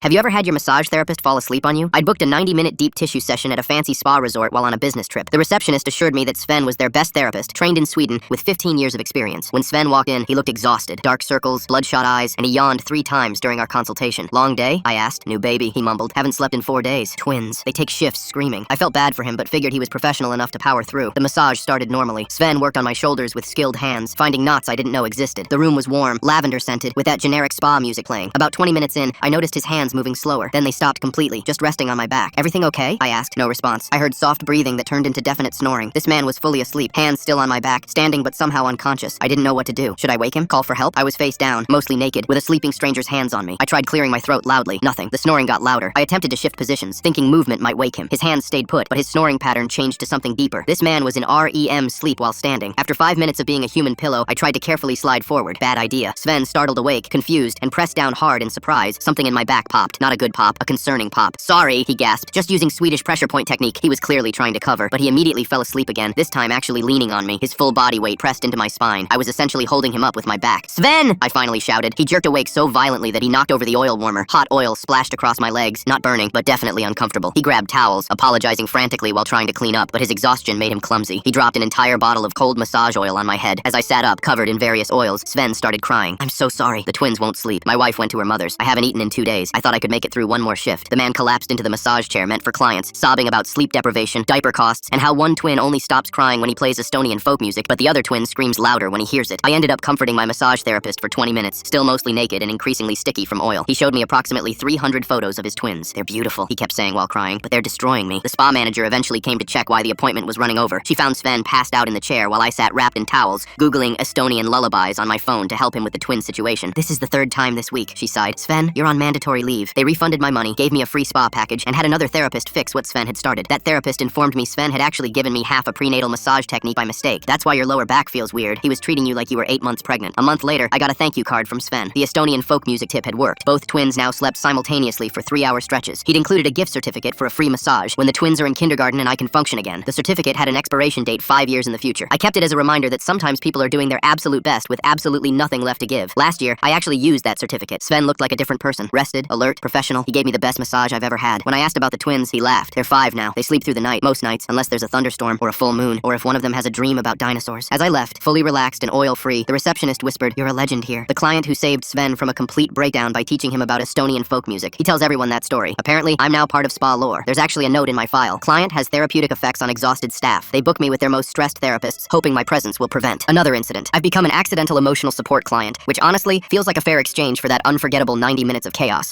Have you ever had your massage therapist fall asleep on you? I'd booked a 90-minute deep tissue session at a fancy spa resort while on a business trip. The receptionist assured me that Sven was their best therapist, trained in Sweden, with 15 years of experience. When Sven walked in, he looked exhausted, dark circles, bloodshot eyes, and he yawned 3 times during our consultation. Long day? I asked. New baby, he mumbled. Haven't slept in 4 days. Twins. They take shifts screaming. I felt bad for him, but figured he was professional enough to power through. The massage started normally. Sven worked on my shoulders with skilled hands, finding knots I didn't know existed. The room was warm, lavender-scented, with that generic spa music playing. About 20 minutes in, I noticed his hands moving slower. Then they stopped completely, just resting on my back. Everything okay? I asked. No response. I heard soft breathing that turned into definite snoring. This man was fully asleep, hands still on my back, standing but somehow unconscious. I didn't know what to do. Should I wake him? Call for help? I was face down, mostly naked, with a sleeping stranger's hands on me. I tried clearing my throat loudly. Nothing. The snoring got louder. I attempted to shift positions, thinking movement might wake him. His hands stayed put, but his snoring pattern changed to something deeper. This man was in REM sleep while standing. After 5 minutes of being a human pillow, I tried to carefully slide forward. Bad idea. Sven startled awake, confused, and pressed down hard in surprise. Something in my back popped. Not a good pop, a concerning pop. Sorry, he gasped. Just using Swedish pressure point technique. He was clearly trying to cover, but he immediately fell asleep again, this time actually leaning on me, his full body weight pressed into my spine. I was essentially holding him up with my back. Sven! I finally shouted. He jerked awake so violently that he knocked over the oil warmer. Hot oil splashed across my legs, not burning, but definitely uncomfortable. He grabbed towels, apologizing frantically while trying to clean up, but his exhaustion made him clumsy. He dropped an entire bottle of cold massage oil on my head. As I sat up, covered in various oils, Sven started crying. I'm so sorry. The twins won't sleep. My wife went to her mother's. I haven't eaten in 2 days. I thought I could make it through one more shift. The man collapsed into the massage chair meant for clients, sobbing about sleep deprivation, diaper costs, and how one twin only stops crying when he plays Estonian folk music, but the other twin screams louder when he hears it. I ended up comforting my massage therapist for 20 minutes, still mostly naked and increasingly sticky from oil. He showed me approximately 300 photos of his twins. They're beautiful, he kept saying while crying, but they're destroying me. The spa manager eventually came to check why the appointment was running over. She found Sven passed out in the chair while I sat wrapped in towels, Googling Estonian lullabies on my phone to help him with the twin situation. This is the 3rd time this week, she sighed. Sven, you're on mandatory leave. They refunded my money, gave me a free spa package, and had another therapist fix what Sven had started. That therapist informed me Sven had actually given me half a prenatal massage technique by mistake. That's why your lower back feels weird. He was treating you like you were 8 months pregnant. A month later, I got a thank you card from Sven. The Estonian folk music tip had worked. Both twins now slept simultaneously for 3-hour stretches. He'd included a gift certificate for a free massage when the twins are in kindergarten and I can function again. The certificate had an expiration date 5 years in the future. I kept it as a reminder that sometimes people are doing their absolute best with absolutely nothing left to give. Last year, I actually used that certificate. Sven looked like a different person. Rested, alert, professional. He gave me the best massage I've ever had. When I asked about the twins, he laughed. They're 5 now. They sleep through the night, most nights, unless there's a thunderstorm or a full moon, or if one of them has a dream about dinosaurs. As I left, fully relaxed and oil-free, the receptionist whispered, "You're a legend here." The client who saved Sven from a complete breakdown by teaching him about Estonian folk music. He tells everyone that story. Apparently, I'm now part of spa lore. There's actually a note in my file. Client has therapeutic effects on exhausted staff. They book me with their most stressed therapists, hoping my presence will prevent another incident. I've become an accidental emotional support client, which honestly feels like a fair exchange for that unforgettable 90 minutes of chaos.